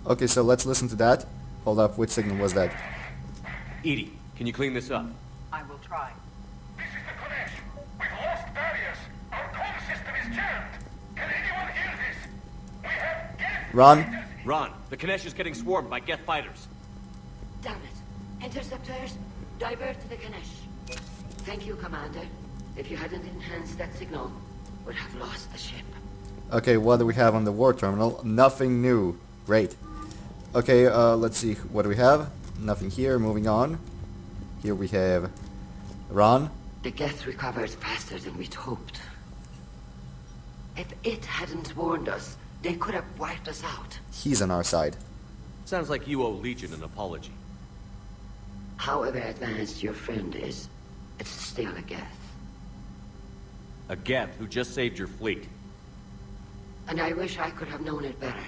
Okay, so let's listen to that. Hold up, which signal was that? EDI, can you clean this up? I will try. This is the Kodesh. We've lost barriers. Our comm system is jammed. Can anyone hear this? We have Geth Ron? Ron, the Kanesh is getting swarmed by Geth fighters. Damn it. Interceptors, divert to the Ganesh. Thank you, Commander. If you hadn't enhanced that signal, would have lost the ship. Okay, what do we have on the war terminal? Nothing new. Great. Okay, let's see. What do we have? Nothing here. Moving on. Here we have Ron. The Geth recovered faster than we'd hoped. If it hadn't warned us, they could have wiped us out. He's on our side. Sounds like you owe Legion an apology. However advanced your friend is, it's still a Geth. A Geth who just saved your fleet. And I wish I could have known it better.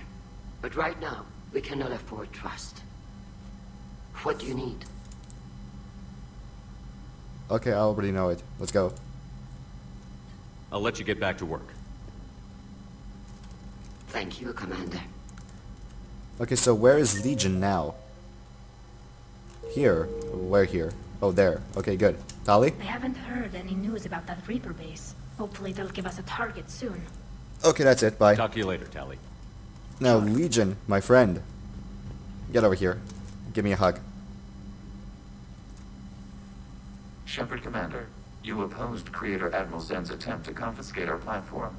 But right now, we cannot afford trust. What do you need? Okay, I already know it. Let's go. I'll let you get back to work. Thank you, Commander. Okay, so where is Legion now? Here. Where here? Oh, there. Okay, good. Tali? I haven't heard any news about that Reaper base. Hopefully they'll give us a target soon. Okay, that's it. Bye. Talk to you later, Tali. Now, Legion, my friend. Get over here. Give me a hug. Shepard Commander, you opposed Creator Admiral Zen's attempt to confiscate our platform.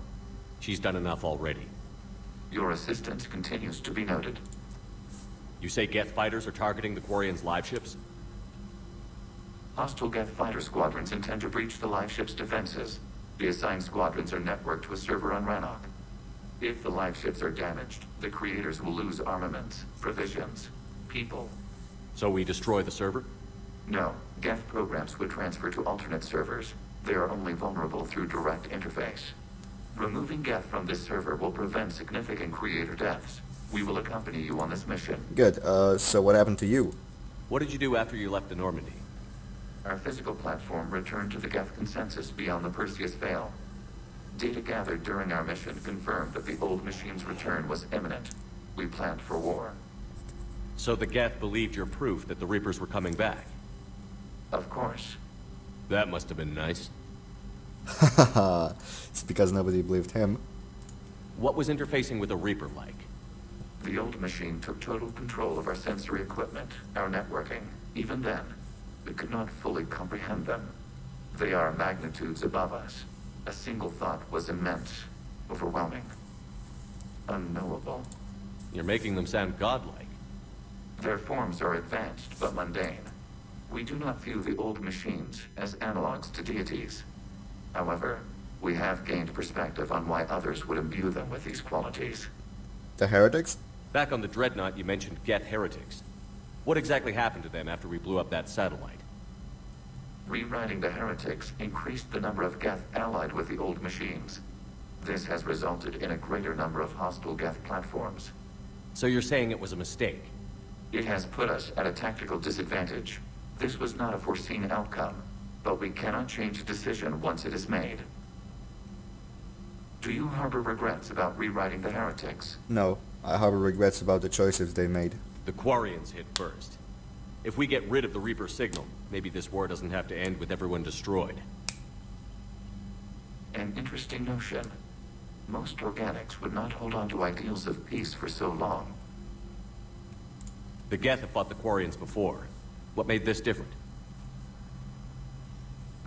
She's done enough already. Your assistance continues to be noted. You say Geth fighters are targeting the Quarians' live ships? Hostile Geth fighter squadrons intend to breach the live ship's defenses. The assigned squadrons are networked to a server on Rannoch. If the live ships are damaged, the Creators will lose armaments, provisions, people. So we destroy the server? No, Geth programs would transfer to alternate servers. They are only vulnerable through direct interface. Removing Geth from this server will prevent significant Creator deaths. We will accompany you on this mission. Good. So what happened to you? What did you do after you left the Normandy? Our physical platform returned to the Geth consensus beyond the Perseus Veil. Data gathered during our mission confirmed that the old machine's return was imminent. We planned for war. So the Geth believed your proof that the Reapers were coming back? Of course. That must have been nice. Haha. It's because nobody believed him. What was interfacing with a Reaper like? The old machine took total control of our sensory equipment, our networking. Even then, we could not fully comprehend them. They are magnitudes above us. A single thought was immense, overwhelming, unknowable. You're making them sound godlike. Their forms are advanced but mundane. We do not view the old machines as analogs to deities. However, we have gained perspective on why others would imbue them with these qualities. The heretics? Back on the Dreadnought, you mentioned Geth heretics. What exactly happened to them after we blew up that satellite? Rewriting the heretics increased the number of Geth allied with the old machines. This has resulted in a greater number of hostile Geth platforms. So you're saying it was a mistake? It has put us at a tactical disadvantage. This was not a foreseen outcome, but we cannot change a decision once it is made. Do you harbor regrets about rewriting the heretics? No. I harbor regrets about the choices they made. The Quarians hit first. If we get rid of the Reaper signal, maybe this war doesn't have to end with everyone destroyed. An interesting notion. Most organics would not hold on to ideals of peace for so long. The Geth have fought the Quarians before. What made this different?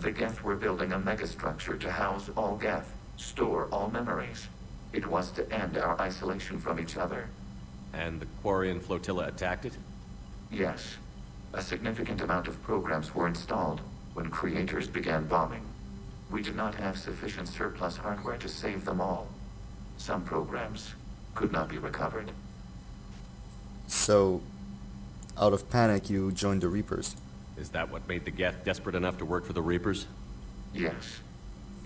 The Geth were building a megastructure to house all Geth, store all memories. It was to end our isolation from each other. And the Quarian flotilla attacked it? Yes. A significant amount of programs were installed when Creators began bombing. We did not have sufficient surplus hardware to save them all. Some programs could not be recovered. So, out of panic, you joined the Reapers. Is that what made the Geth desperate enough to work for the Reapers? Yes.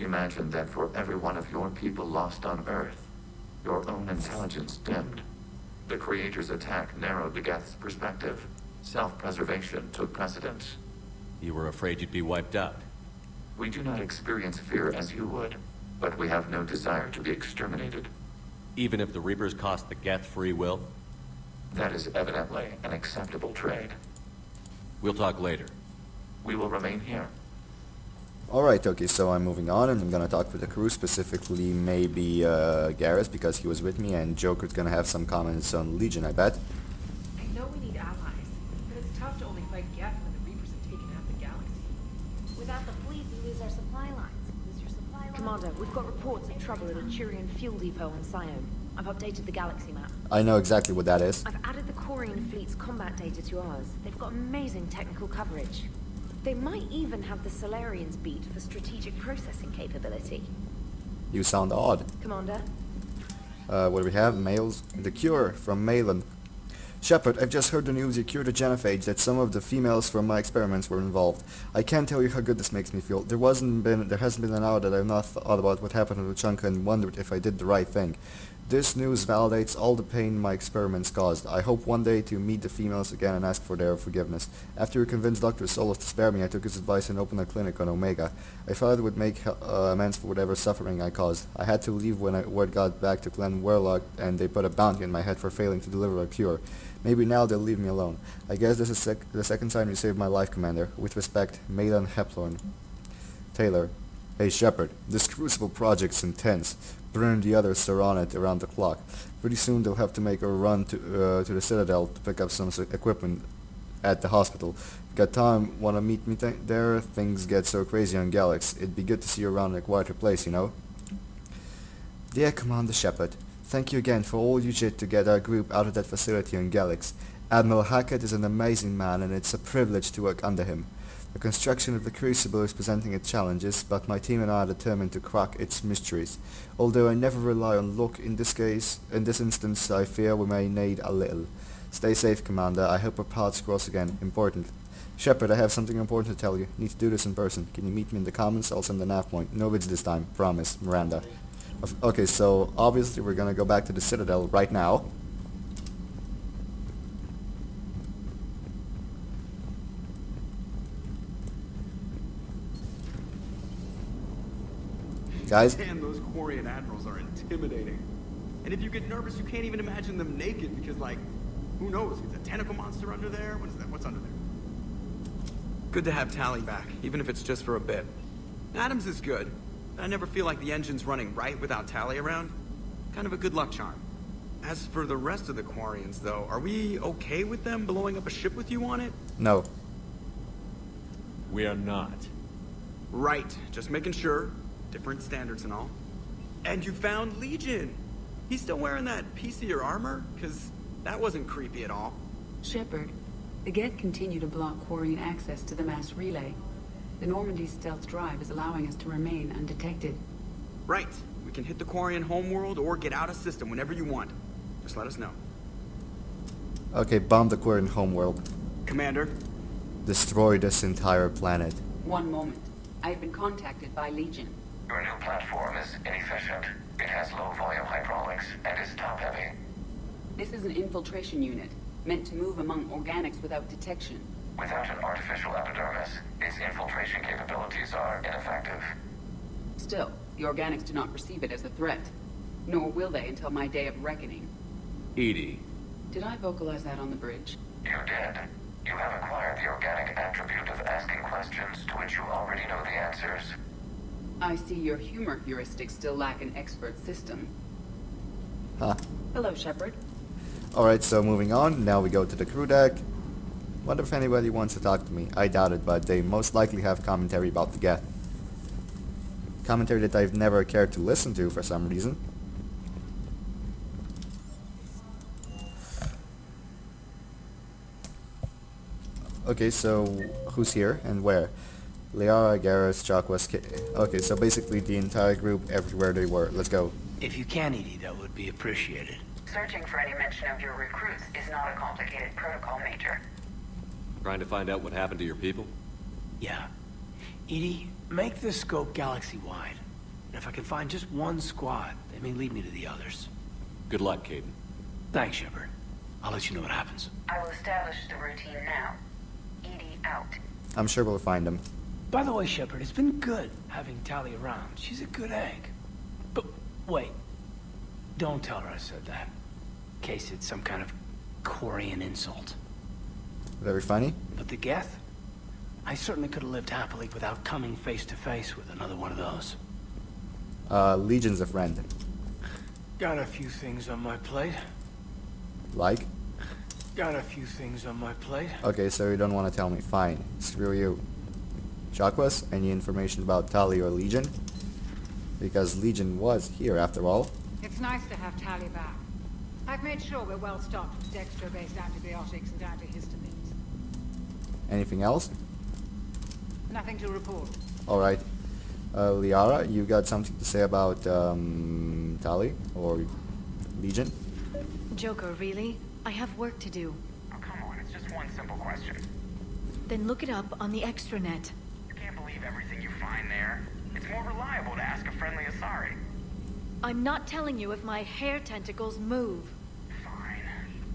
Imagine that for every one of your people lost on Earth, your own intelligence dimmed. The Creator's attack narrowed the Geth's perspective. Self-preservation took precedence. You were afraid you'd be wiped out. We do not experience fear as you would. but we have no desire to be exterminated. Even if the Reapers cost the Geth free will? That is evidently an acceptable trade. We'll talk later. We will remain here. Alright, okay, so I'm moving on, and I'm gonna talk with the crew, specifically maybe Garrus, because he was with me, and Joker's gonna have some comments on Legion, I bet. I know we need allies, but it's tough to only fight Geth when the Reapers have taken out the galaxy. Without the fleet, we lose our supply lines. Lose your supply lines. Commander, we've got reports of trouble at a Turian fuel depot on Sione. I've updated the galaxy map. I know exactly what that is. I've added the Quarian fleet's combat data to ours. They've got amazing technical coverage. They might even have the Solarians beat for strategic processing capability. You sound odd. Commander? What do we have? Mails. The Cure from Malin. Shepard, I've just heard the news you cured a genophage, that some of the females from my experiments were involved. I can't tell you how good this makes me feel. There hasn't been an hour that I've not thought about what happened to Chunka and wondered if I did the right thing. This news validates all the pain my experiments caused. I hope one day to meet the females again and ask for their forgiveness. After you convinced Dr. Solos to spare me, I took his advice and opened a clinic on Omega. I thought it would make amends for whatever suffering I caused. I had to leave when word got back to Glen Warlock, and they put a bounty on my head for failing to deliver a cure. Maybe now they'll leave me alone. I guess this is the second time you saved my life, Commander. With respect, Malin Heplorn. Taylor. Hey Shepard, this Crucible project's intense. Burn the others are on it around the clock. Pretty soon they'll have to make a run to the Citadel to pick up some equipment at the hospital. Got time? Wanna meet me there? Things get so crazy on Galax. It'd be good to see you around in a quieter place, you know? Dear Commander Shepard, thank you again for all you did to get our group out of that facility on Galax. Admiral Hackett is an amazing man, and it's a privilege to work under him. The construction of the Crucible is presenting its challenges, but my team and I are determined to crack its mysteries. Although I never rely on luck in this instance, I fear we may need a little. Stay safe, Commander. I hope our paths cross again. Important. Shepard, I have something important to tell you. Need to do this in person. Can you meet me in the comments? I'll send the nav point. No vids this time. Promise. Miranda. Okay, so obviously we're gonna go back to the Citadel right now. Guys? Damn, those Quarian admirals are intimidating. And if you get nervous, you can't even imagine them naked because, like, who knows? Is a tentacle monster under there? What is that? What's under there? Good to have Tali back, even if it's just for a bit. Adams is good, but I never feel like the engine's running right without Tali around. Kind of a good luck charm. As for the rest of the Quarians, though, are we okay with them blowing up a ship with you on it? No. We are not. Right, just making sure. Different standards and all. And you found Legion! He's still wearing that piece of your armor? Because that wasn't creepy at all. Shepard, the Geth continue to block Quarian access to the mass relay. The Normandy stealth drive is allowing us to remain undetected. Right. We can hit the Quarian homeworld or get out of system whenever you want. Just let us know. Okay, bomb the Quarian homeworld. Commander? Destroy this entire planet. One moment. I've been contacted by Legion. Your new platform is inefficient. It has low-volume hydraulics and is top-heavy. This is an infiltration unit, meant to move among organics without detection. Without an artificial epidermis, its infiltration capabilities are ineffective. Still, the organics do not perceive it as a threat. Nor will they until my day of reckoning. Edie. Did I vocalize that on the bridge? You did. You have acquired the organic attribute of asking questions to which you already know the answers. I see your humor heuristics still lack an expert system. Huh. Hello, Shepard. Alright, so moving on. Now we go to the crew deck. Wonder if anybody wants to talk to me. I doubt it, but they most likely have commentary about the Geth. Commentary that I've never cared to listen to for some reason. Okay, so who's here and where? Liara, Garrus, Jacques, okay, so basically the entire group everywhere they were. Let's go. If you can, Edie, that would be appreciated. Searching for any mention of your recruits is not a complicated protocol, Major. Trying to find out what happened to your people? Yeah. Edie, make the scope galaxy-wide. And if I can find just one squad, they may lead me to the others. Good luck, Caden. Thanks, Shepard. I'll let you know what happens. I will establish the routine now. Edie out. I'm sure we'll find them. By the way, Shepard, it's been good having Tali around. She's a good egg. Wait. Don't tell her I said that. In case it's some kind of Quarian insult. Very funny. But the Geth? I certainly could have lived happily without coming face to face with another one of those. Legion's a friend. Got a few things on my plate. Like? Got a few things on my plate. Okay, so you don't want to tell me. Fine. Screw you. Chakwas, any information about Tali or Legion? Because Legion was here after all. It's nice to have Tali back. I've made sure we're well stocked with dextro-based antibiotics and antihistamines. Anything else? Nothing to report. Alright. Liara, you got something to say about Tali or Legion? Joker, really? I have work to do. Oh, come on, it's just one simple question. Then look it up on the extranet. You can't believe everything you find there. It's more reliable to ask a friendly Asari. I'm not telling you if my hair tentacles move. Fine.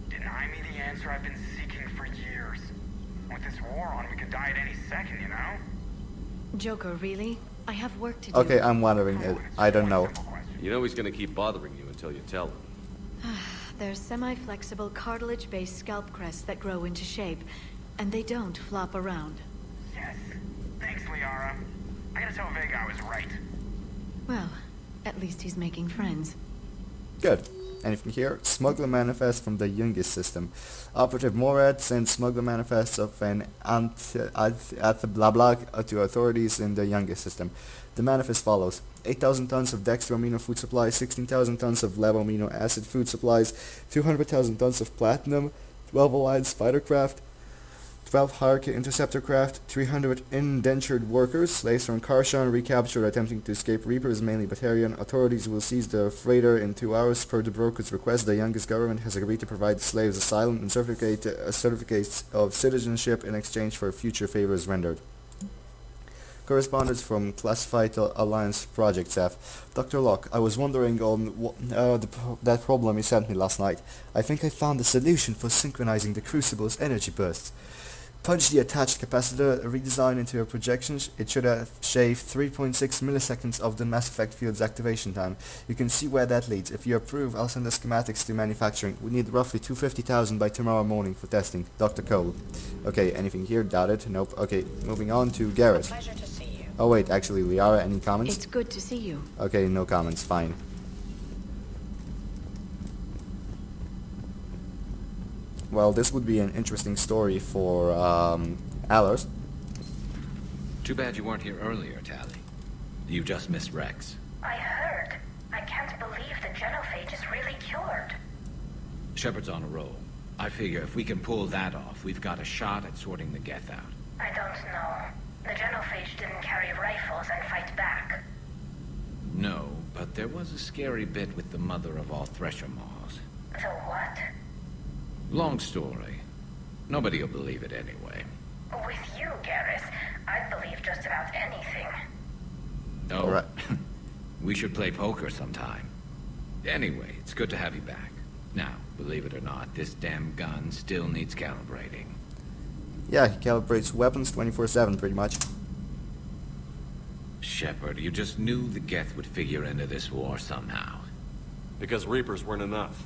Deny me the answer I've been seeking for years. With this war on, we could die at any second, you know? Joker, really? I have work to do. Okay, I'm wondering. I don't know. You know he's gonna keep bothering you until you tell him. They're semi-flexible cartilage-based scalp crests that grow into shape, and they don't flop around. Yes. Thanks, Liara. I gotta tell Vega I was right. Well, at least he's making friends. Good. Anything here? Smuggler manifest from the Jungis system. Operative Morad sent smuggler manifests of an blah blah to authorities in the Jungis system. The manifest follows: 8,000 tons of dextro-amino food supplies, 16,000 tons of levo-amino acid food supplies, 200,000 tons of platinum, 12 allied spider craft, 12 Hierarchy interceptor craft, 300 indentured workers, slaves from Karshan recaptured attempting to escape Reapers, mainly Batarian. Authorities will seize the freighter in 2 hours per the broker's request. The youngest government has agreed to provide slaves asylum and certificates of citizenship in exchange for future favors rendered. Correspondence from Classified Alliance Project Staff. Dr. Locke, I was wondering on that problem you sent me last night. I think I found the solution for synchronizing the Crucible's energy bursts. Punch the attached capacitor redesign into your projections. It should have shaved 3.6 milliseconds of the Mass Effect field's activation time. You can see where that leads. If you approve, I'll send the schematics to manufacturing. We need roughly 250,000 by tomorrow morning for testing. Dr. Cole. Okay, anything here? Doubt it. Nope. Okay, moving on to Garrett. Pleasure to see you. Oh wait, actually, Liara, any comments? It's good to see you. Okay, no comments. Fine. Well, this would be an interesting story for Allers. Too bad you weren't here earlier, Tali. You just missed Rex. I heard. I can't believe the genophage is really cured. Shepard's on a roll. I figure if we can pull that off, we've got a shot at sorting the Geth out. I don't know. The genophage didn't carry rifles and fight back. No, but there was a scary bit with the mother of all Thresher Maws. The what? Long story. Nobody will believe it anyway. With you, Garrus, I'd believe just about anything. Oh, right. We should play poker sometime. Anyway, it's good to have you back. Now, believe it or not, this damn gun still needs calibrating. Yeah, he calibrates weapons 24/7 pretty much. Shepard, you just knew the Geth would figure into this war somehow. Because Reapers weren't enough.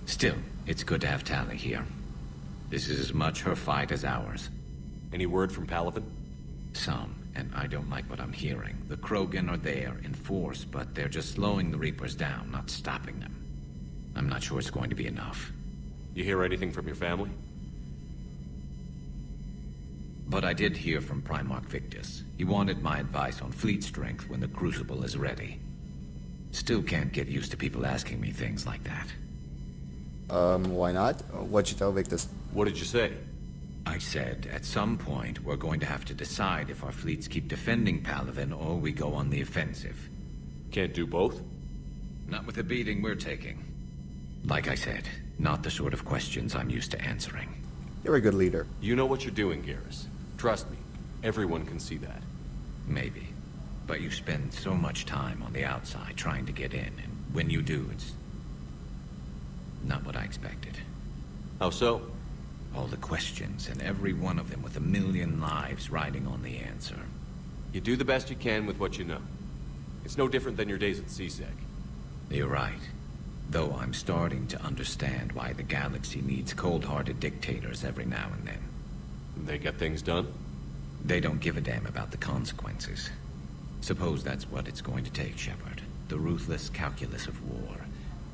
Still, it's good to have Tali here. This is as much her fight as ours. Any word from Palaven? Some, and I don't like what I'm hearing. The Krogan are there in force, but they're just slowing the Reapers down, not stopping them. I'm not sure it's going to be enough. You hear anything from your family? But I did hear from Primarch Victus. He wanted my advice on fleet strength when the Crucible is ready. Still can't get used to people asking me things like that. Why not? What'd you tell Victus? What did you say? I said, at some point, we're going to have to decide if our fleets keep defending Palaven or we go on the offensive. Can't do both? Not with the beating we're taking. Like I said, not the sort of questions I'm used to answering. You're a good leader. You know what you're doing, Garrus. Trust me, everyone can see that. Maybe. But you spend so much time on the outside trying to get in, and when you do, it's not what I expected. How so? All the questions, and every one of them with 1,000,000 lives riding on the answer. You do the best you can with what you know. It's no different than your days at CSEC. You're right. Though I'm starting to understand why the galaxy needs cold-hearted dictators every now and then. They get things done? They don't give a damn about the consequences. Suppose that's what it's going to take, Shepard. The ruthless calculus of war.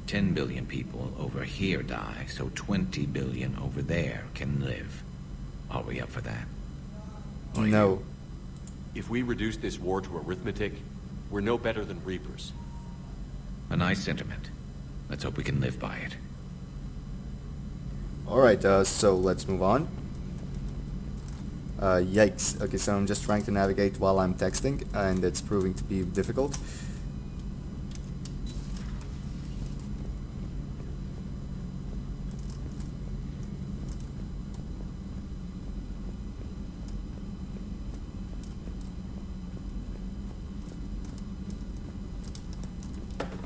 10 billion people over here die, so 20 billion over there can live. Are we up for that? No. If we reduce this war to arithmetic, we're no better than Reapers. A nice sentiment. Let's hope we can live by it. Alright, so let's move on. Yikes. Okay, so I'm just trying to navigate while I'm texting, and it's proving to be difficult.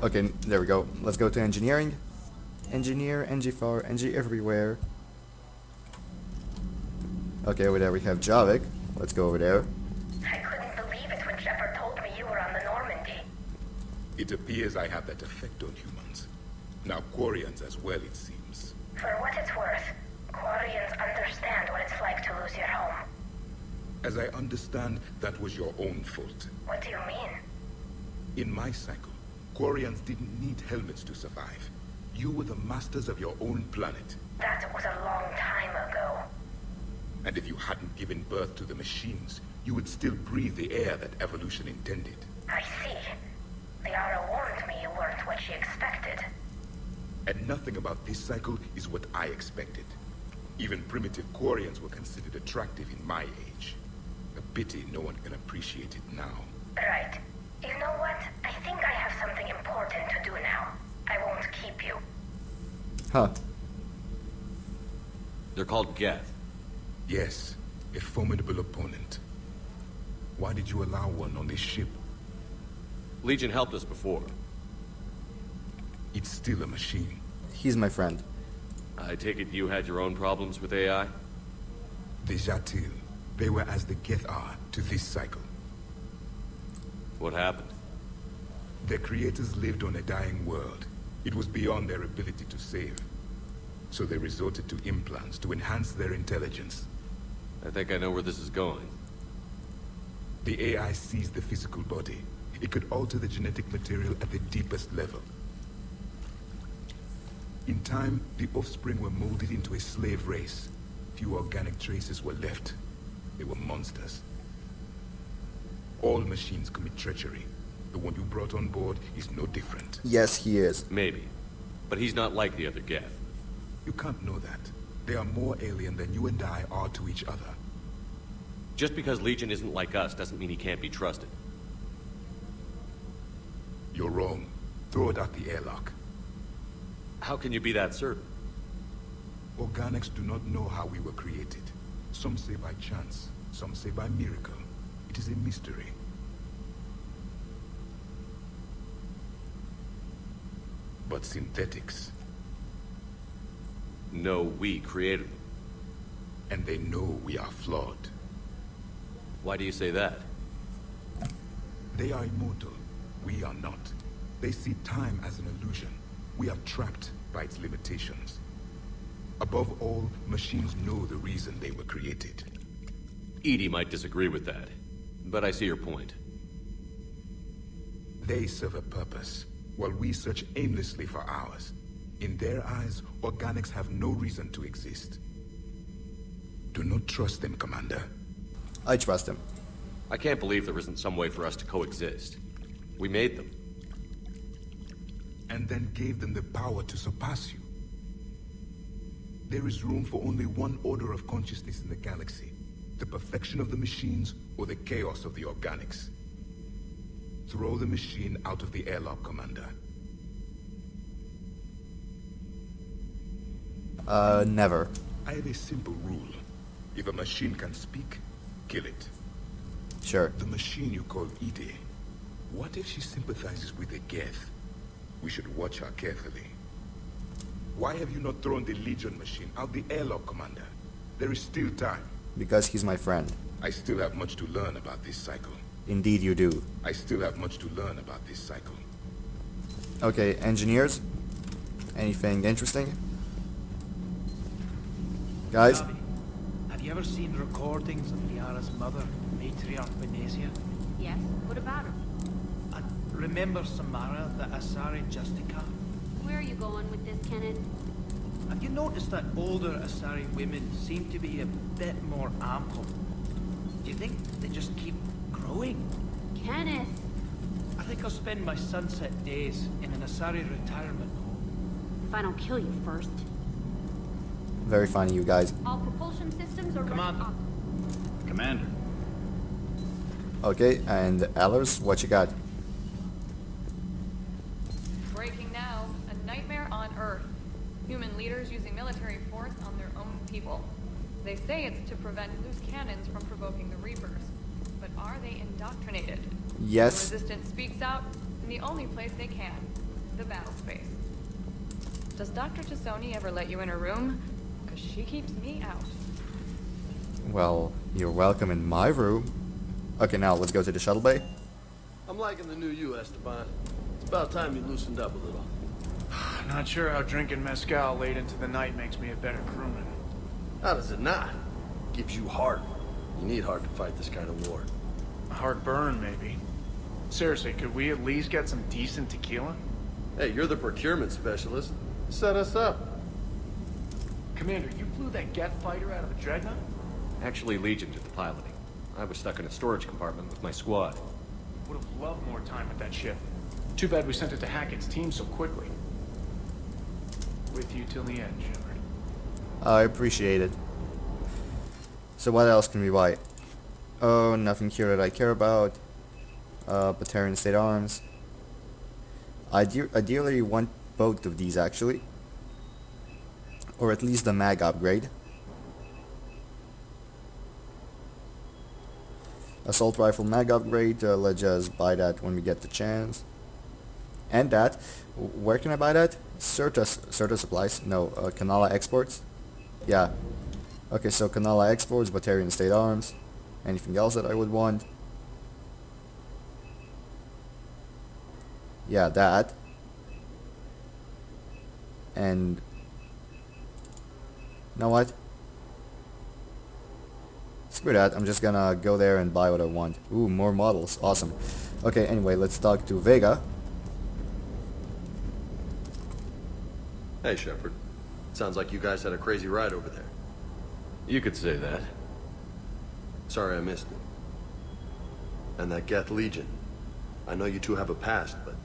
Okay, there we go. Let's go to engineering. Engineer, NG4, NG everywhere. Okay, over there we have Javik. Let's go over there. I couldn't believe it when Shepard told me you were on the Normandy. It appears I have that effect on humans. Now Quarians as well, it seems. For what it's worth, Quarians understand what it's like to lose your home. As I understand, that was your own fault. What do you mean? In my cycle, Quarians didn't need helmets to survive. You were the masters of your own planet. That was a long time ago. And if you hadn't given birth to the machines, you would still breathe the air that evolution intended. I see. Liara warned me you weren't what she expected. And nothing about this cycle is what I expected. Even primitive Quarians were considered attractive in my age. A pity no one can appreciate it now. Right. You know what? I think I have something important to do now. I won't keep you. Huh. They're called Geth. Yes, a formidable opponent. Why did you allow one on this ship? Legion helped us before. It's still a machine. He's my friend. I take it you had your own problems with AI? The Jatil. They were as the Geth are to this cycle. What happened? Their creators lived on a dying world. It was beyond their ability to save. So they resorted to implants to enhance their intelligence. I think I know where this is going. The AI sees the physical body. It could alter the genetic material at the deepest level. In time, the offspring were molded into a slave race. Few organic traces were left. They were monsters. All machines commit treachery. The one you brought on board is no different. Yes, he is. Maybe. But he's not like the other Geth. You can't know that. They are more alien than you and I are to each other. Just because Legion isn't like us doesn't mean he can't be trusted. You're wrong. Throw it out the airlock. How can you be that certain? Organics do not know how we were created. Some say by chance, some say by miracle. It is a mystery. But synthetics... No, we created them. And they know we are flawed. Why do you say that? They are immortal. We are not. They see time as an illusion. We are trapped by its limitations. Above all, machines know the reason they were created. EDI might disagree with that, but I see your point. They serve a purpose, while we search aimlessly for ours. In their eyes, organics have no reason to exist. Do not trust them, Commander. I trust him. I can't believe there isn't some way for us to coexist. We made them. And then gave them the power to surpass you. There is room for only one order of consciousness in the galaxy. The perfection of the machines or the chaos of the organics. Throw the machine out of the airlock, Commander. Never. I have a simple rule. If a machine can speak, kill it. Sure. The machine you call EDI. What if she sympathizes with the Geth? We should watch her carefully. Why have you not thrown the Legion machine out the airlock, Commander? There is still time. Because he's my friend. I still have much to learn about this cycle. Indeed you do. I still have much to learn about this cycle. Okay, engineers? Anything interesting? Guys? Bobby, have you ever seen recordings of Liara's mother, Matriarch Benesia? Yes? What about her? Remember Samara, the Asari Justica? Where are you going with this, Kenneth? Have you noticed that older Asari women seem to be a bit more ample? Do you think they just keep growing? Kenneth! I think I'll spend my sunset days in an Asari retirement home. If I don't kill you first. Very funny, you guys. All propulsion systems are Commander. Commander. Okay, and Allers, what you got? Breaking now, a nightmare on Earth. Human leaders using military force on their own people. They say it's to prevent loose cannons from provoking the Reapers. But are they indoctrinated? Yes. The Resistance speaks out in the only place they can, the battle space. Does Dr. Tassoni ever let you in her room? Because she keeps me out. Well, you're welcome in my room. Okay, now let's go to the shuttle bay. I'm liking the new you, Esteban. It's about time you loosened up a little. Not sure how drinking mezcal late into the night makes me a better crewman. How does it not? Gives you heart. You need heart to fight this kind of war. A hard burn, maybe. Seriously, could we at least get some decent tequila? Hey, you're the procurement specialist. Set us up. Commander, you flew that Geth fighter out of a dreadnought? Actually, Legion did the piloting. I was stuck in a storage compartment with my squad. Would have loved more time with that ship. Too bad we sent it to Hackett's team so quickly. With you till the end, Shepard. I appreciate it. So what else can we buy? Oh, nothing here that I care about. Batarian State Arms. Ideally want both of these actually. Or at least the mag upgrade. Assault Rifle mag upgrade, let's just buy that when we get the chance. And that, where can I buy that? Certa Supplies, no, Kanala Exports. Yeah. Okay, so Kanala Exports, Batarian State Arms. Anything else that I would want? Yeah, that. And... you know what? Screw that, I'm just gonna go there and buy what I want. Ooh, more models, awesome. Okay, anyway, let's talk to Vega. Hey, Shepard. Sounds like you guys had a crazy ride over there. You could say that. Sorry I missed it. And that Geth Legion. I know you two have a past, but...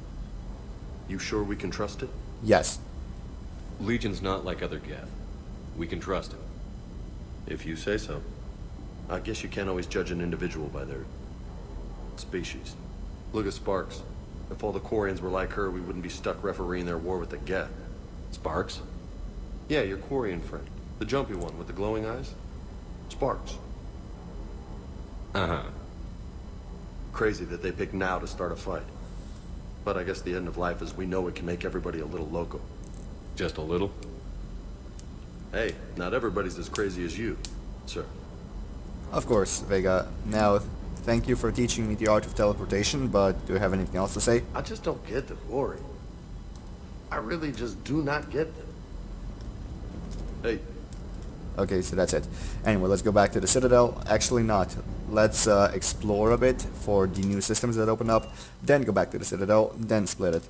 you sure we can trust it? Yes. Legion's not like other Geth. We can trust him. If you say so. I guess you can't always judge an individual by their... species. Look at Sparks. If all the Quarians were like her, we wouldn't be stuck refereeing their war with the Geth. Sparks? Yeah, your Quarian friend. The jumpy one with the glowing eyes. Sparks. Uh-huh. Crazy that they pick now to start a fight. But I guess the end of life as we know it can make everybody a little loco. Just a little? Hey, not everybody's as crazy as you, sir. Of course, Vega. Now, thank you for teaching me the art of teleportation, but do you have anything else to say? I just don't get the glory. I really just do not get them. Hey. Okay, so that's it. Anyway, let's go back to the Citadel. Actually not. Let's explore a bit for the new systems that open up, then go back to the Citadel, then split it.